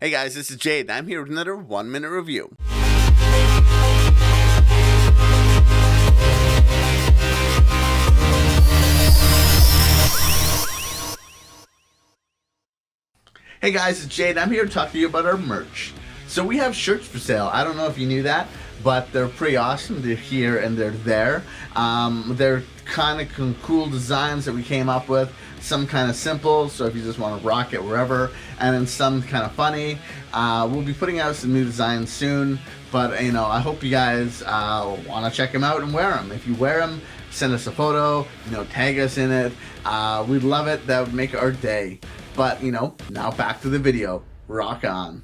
Hey guys, this is Jade. I'm here with another 1 minute review. Hey guys, it's Jade. I'm here to talk to you about our merch. So we have shirts for sale. I don't know if you knew that, but they're pretty awesome. They're here and they're there. They're kind of cool designs that we came up with. Some kind of simple, so if you just want to rock it wherever, and then some kind of funny. We'll be putting out some new designs soon, but I hope you guys want to check them out and wear them. If you wear them, send us a photo, tag us in it. We'd love it. That would make our day. But, now back to the video. Rock on.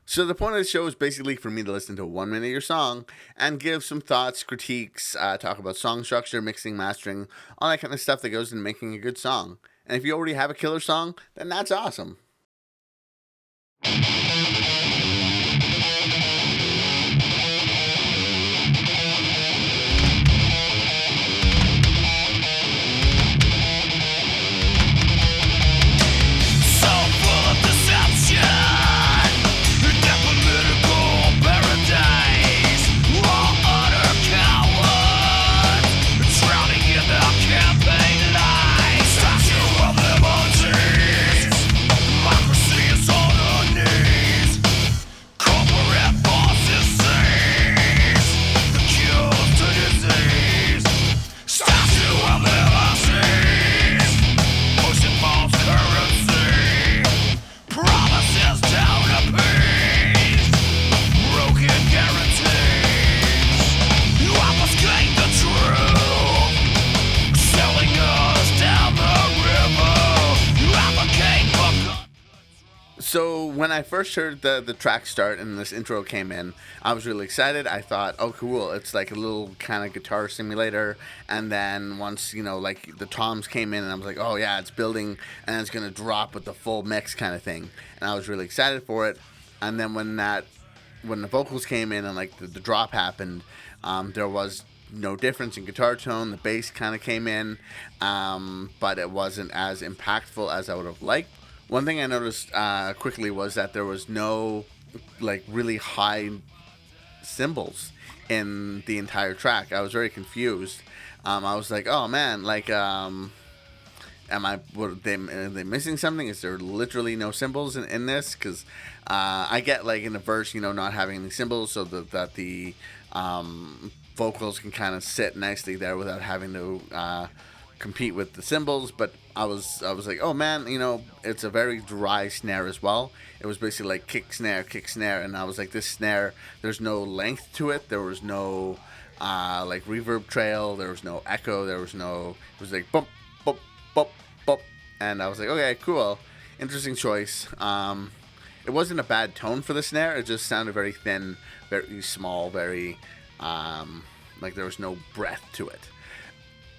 So the point of the show is basically for me to listen to 1 minute of your song and give some thoughts, critiques, talk about song structure, mixing, mastering, all that kind of stuff that goes into making a good song. And if you already have a killer song, then that's awesome. So when I first heard the track start and this intro came in, I was really excited. I thought, oh cool, it's like a little kind of guitar simulator. And then once, like the toms came in and I was like, oh yeah, it's building and it's going to drop with the full mix kind of thing. And I was really excited for it. And then when the vocals came in and like the drop happened, there was no difference in guitar tone. The bass kind of came in, but it wasn't as impactful as I would have liked. One thing I noticed quickly was that there was no really high cymbals in the entire track. I was very confused. I was like, oh man, are they missing something? Is there literally no cymbals in this? Because I get in the verse, not having any cymbals, so that the vocals can kind of sit nicely there without having to compete with the cymbals. But I was like, oh man, it's a very dry snare as well. It was basically like kick snare, and I was like, this snare, there's no length to it. There was no reverb trail. There was no echo. It was like bump, bump, bump, bump, and I was like, okay, cool, interesting choice. It wasn't a bad tone for the snare. It just sounded very thin, very small, very there was no breath to it.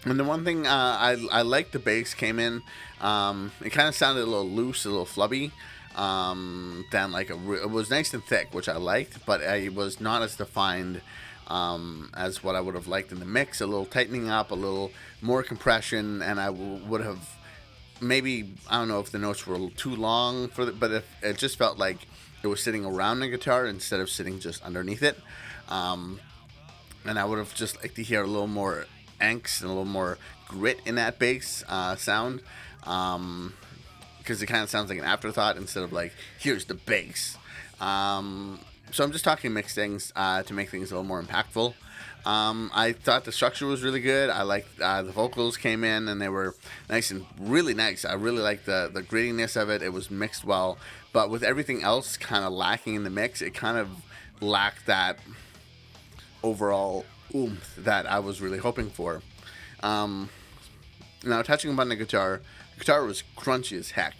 And the one thing I liked, the bass came in. It kind of sounded a little loose, a little flubby. Than it was nice and thick, which I liked, but it was not as defined as what I would have liked in the mix. A little tightening up, a little more compression, and I would have maybe, I don't know if the notes were a little too long but if it just felt like it was sitting around the guitar instead of sitting just underneath it. And I would have just liked to hear a little more angst and a little more grit in that bass sound, because it kind of sounds like an afterthought instead of here's the bass. So I'm just talking mix things to make things a little more impactful. I thought the structure was really good. I liked the vocals came in and they were nice and really nice. I really liked the grittiness of it. It was mixed well, but with everything else kind of lacking in the mix, it kind of lacked that overall oomph that I was really hoping for. Now, touching upon the guitar was crunchy as heck.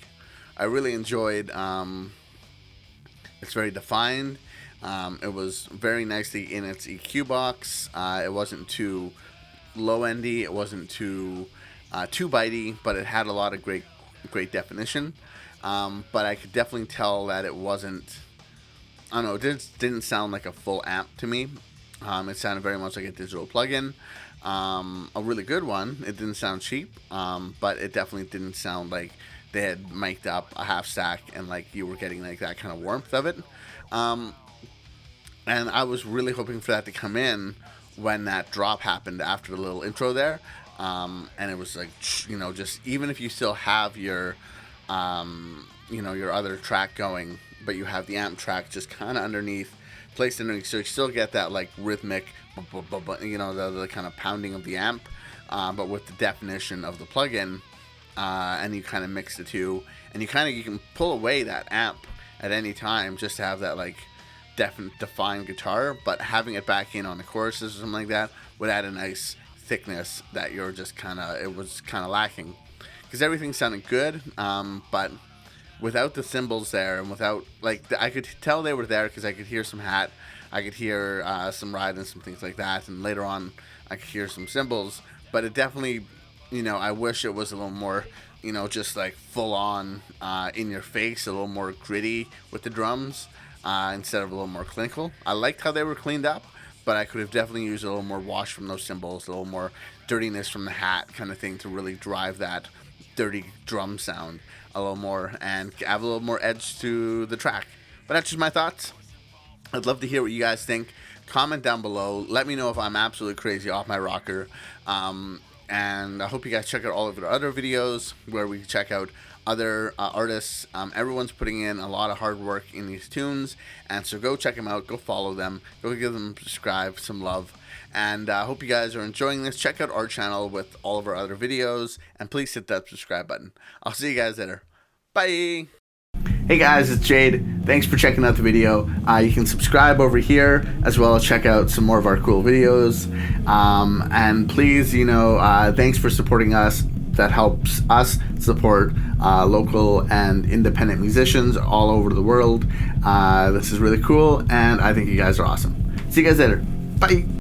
I really enjoyed. It's very defined. It was very nicely in its EQ box. It wasn't too low-endy. It wasn't too bitey, but it had a lot of great definition. But I could definitely tell that it wasn't. I don't know. It didn't sound like a full amp to me. It sounded very much like a digital plug-in. A really good one. It didn't sound cheap, but it definitely didn't sound like they had mic'd up a half stack, and like you were getting like that kind of warmth of it. Um, and I was really hoping for that to come in when that drop happened after the little intro there. And it was like, just even if you still have your, your other track going, but you have the amp track just kind of underneath, placed underneath, so you still get that like rhythmic, the kind of pounding of the amp, but with the definition of the plugin, and you kind of mix the two, and you can pull away that amp at any time just to have that like defined guitar, but having it back in on the choruses or something like that would add a nice thickness that you're just it was kind of lacking, because everything sounded good, but without the cymbals there, and without like I could tell they were there because I could hear some hat, I could hear some ride and some things like that, and later on I could hear some cymbals, but it definitely, I wish it was a little more, just like full on in your face, a little more gritty with the drums, instead of a little more clinical. I liked how they were cleaned up, but I could have definitely used a little more wash from those cymbals, a little more dirtiness from the hat kind of thing to really drive that dirty drum sound a little more and have a little more edge to the track. But that's just my thoughts. I'd love to hear what you guys think. Comment down below. Let me know if I'm absolutely crazy off my rocker. And I hope you guys check out all of our other videos where we check out other artists. Everyone's putting in a lot of hard work in these tunes, and so go check them out, go follow them, go give them a subscribe, some love, and I hope you guys are enjoying this. Check out our channel with all of our other videos, and please hit that subscribe button. I'll see you guys later. Bye. Hey guys, it's Jade. Thanks for checking out the video. You can subscribe over here as well as check out some more of our cool videos. And please, thanks for supporting us. That helps us support local and independent musicians all over the world. This is really cool, and I think you guys are awesome. See you guys later. Bye.